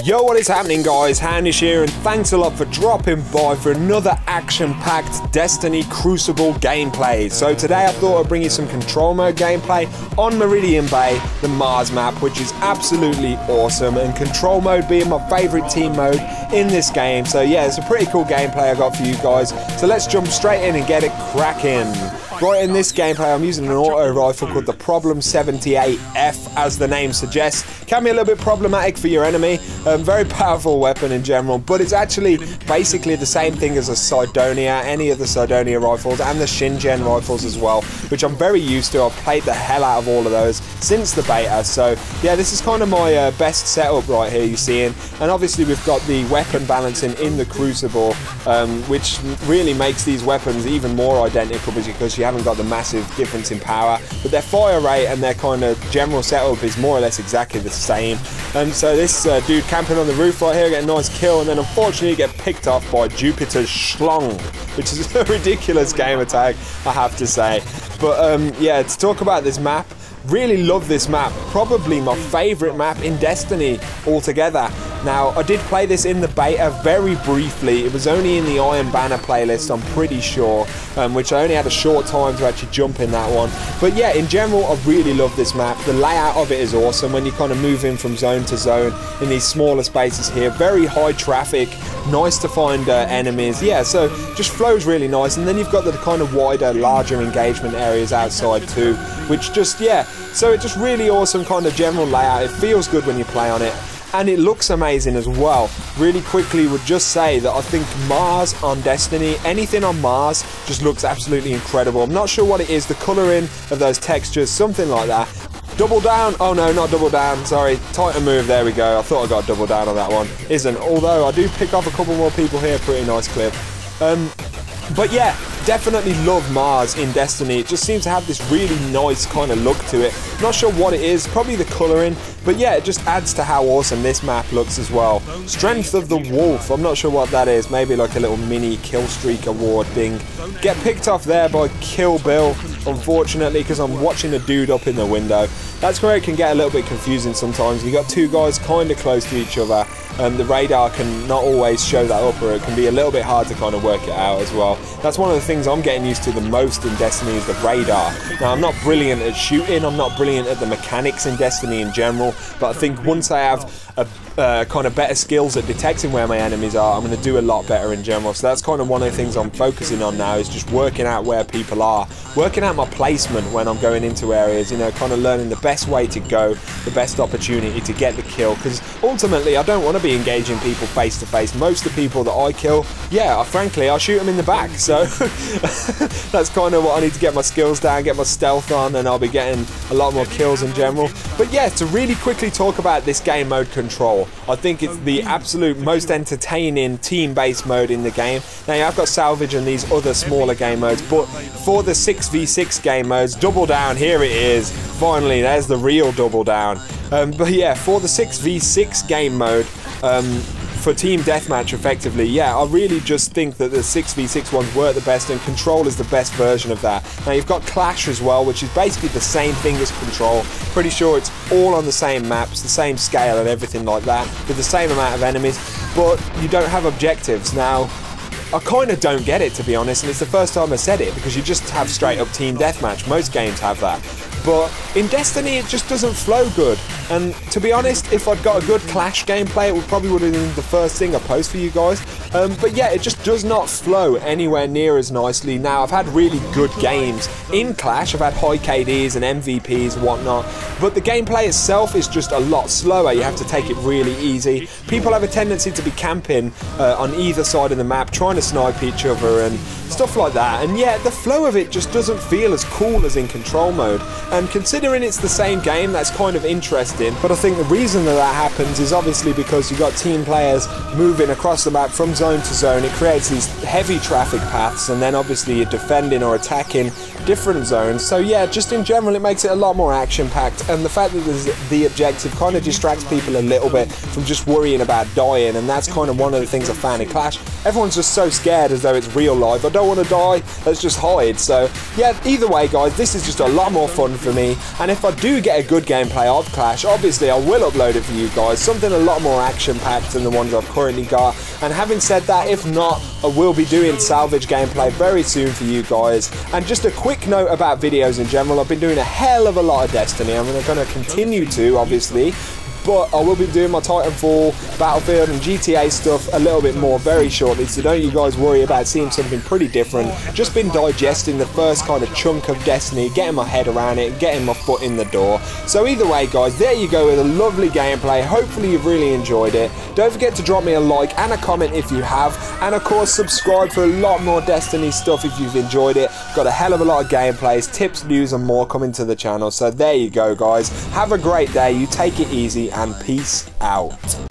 Yo, what is happening, guys? Handish here, and thanks a lot for dropping by for another action-packed Destiny Crucible gameplay. So today I thought I'd bring you some control mode gameplay on Meridian Bay, the Mars map, which is absolutely awesome, and control mode being my favourite team mode in this game. So yeah, it's a pretty cool gameplay I got for you guys. So let's jump straight in and get it cracking. Right, in this gameplay I'm using an auto rifle called the Problem 78F, as the name suggests. Can be a little bit problematic for your enemy, very powerful weapon in general, but it's actually basically the same thing as a Cydonia, any of the Cydonia rifles, and the Shingen rifles as well, which I'm very used to. I've played the hell out of all of those since the beta, so yeah, this is kind of my best setup right here, you see, and obviously we've got the weapon balancing in the Crucible, which really makes these weapons even more identical because you haven't got the massive difference in power, but their fire rate and their kind of general setup is more or less exactly the same. And so this dude camping on the roof right here, get a nice kill, and then unfortunately get picked off by Jupiter's Schlong, which is a ridiculous game attack, I have to say. But yeah, to talk about this map, really love this map, probably my favourite map in Destiny altogether. Now, I did play this in the beta very briefly. It was only in the Iron Banner playlist, I'm pretty sure, which I only had a short time to actually jump in that one. But yeah, in general, I really love this map. The layout of it is awesome when you kind of move in from zone to zone in these smaller spaces here. Very high traffic, nice to find enemies. Yeah, so just flows really nice. And then you've got the kind of wider, larger engagement areas outside too, which just, yeah, so it's just really awesome kind of general layout. It feels good when you play on it, and it looks amazing as well. Really quickly would just say that I think Mars on Destiny, anything on Mars just looks absolutely incredible. I'm not sure what it is, the colouring of those textures, something like that. Double down, oh no, not double down, sorry, Titan move, there we go. I thought I got double down on that one, isn't, although I do pick off a couple more people here, pretty nice clip. But yeah, definitely love Mars in Destiny. It just seems to have this really nice kind of look to it. Not sure what it is, probably the colouring, but yeah, it just adds to how awesome this map looks as well. Strength of the Wolf, I'm not sure what that is, maybe like a little mini kill streak award thing. Get picked off there by Kill Bill, unfortunately, because I'm watching a dude up in the window. That's where it can get a little bit confusing sometimes. You got two guys kind of close to each other. The radar can not always show that up, or it can be a little bit hard to kind of work it out as well. That's one of the things I'm getting used to the most in Destiny, is the radar. Now, I'm not brilliant at shooting, I'm not brilliant at the mechanics in Destiny in general, but I think once I have kind of better skills at detecting where my enemies are, I'm going to do a lot better in general. So that's kind of one of the things I'm focusing on now, is just working out where people are, working out my placement when I'm going into areas, you know, kind of learning the best way to go, the best opportunity to get the kill, because ultimately I don't want to be engaging people face to face. Most of the people that I kill, yeah, frankly, I shoot them in the back, so that's kind of what I need to get my skills down, get my stealth on, and I'll be getting a lot more kills in general. But yeah, to really quickly talk about this game mode, Control, I think it's the absolute most entertaining team-based mode in the game. Now, I've got Salvage and these other smaller game modes, but for the 6v6 game modes, Double Down, here it is. Finally, there's the real Double Down. But yeah, for the 6v6 game mode, for Team Deathmatch, effectively, yeah, I really just think that the 6v6 ones work the best, and Control is the best version of that. Now, you've got Clash as well, which is basically the same thing as Control. Pretty sure it's all on the same maps, the same scale and everything like that, with the same amount of enemies, but you don't have objectives. Now, I kind of don't get it, to be honest, and it's the first time I said it, because you just have straight up Team Deathmatch. Most games have that. But in Destiny, it just doesn't flow good. And to be honest, if I'd got a good Clash gameplay, it probably would have been the first thing I post for you guys. But yeah, it just does not flow anywhere near as nicely. Now, I've had really good games in Clash. I've had high KDs and MVPs and whatnot. But the gameplay itself is just a lot slower. You have to take it really easy. People have a tendency to be camping on either side of the map, trying to snipe each other and stuff like that. And yeah, the flow of it just doesn't feel as cool as in Control mode. And considering it's the same game, that's kind of interesting. But I think the reason that that happens is obviously because you've got team players moving across the map from zone to zone, it creates these heavy traffic paths, and then obviously you're defending or attacking different zones. So yeah, just in general it makes it a lot more action-packed, and the fact that there's the objective kind of distracts people a little bit from just worrying about dying, and that's kind of one of the things I found in Clash. Everyone's just so scared as though it's real life. I don't want to die, let's just hide. So yeah, either way guys, this is just a lot more fun for me, and if I do get a good gameplay of Clash, obviously I will upload it for you guys, something a lot more action-packed than the ones I've currently got. And having said that, if not, I will be doing salvage gameplay very soon for you guys. And just a quick note about videos in general, I've been doing a hell of a lot of Destiny. I'm going to continue to, obviously, but I will be doing my Titanfall, Battlefield and GTA stuff a little bit more very shortly, so don't you guys worry about seeing something pretty different. Just been digesting the first kind of chunk of Destiny, getting my head around it, getting my foot in the door. So either way guys, there you go with a lovely gameplay. Hopefully you've really enjoyed it. Don't forget to drop me a like and a comment if you have, and of course subscribe for a lot more Destiny stuff if you've enjoyed it. Got a hell of a lot of gameplays, tips, news and more coming to the channel. So there you go guys, have a great day, you take it easy, and peace out.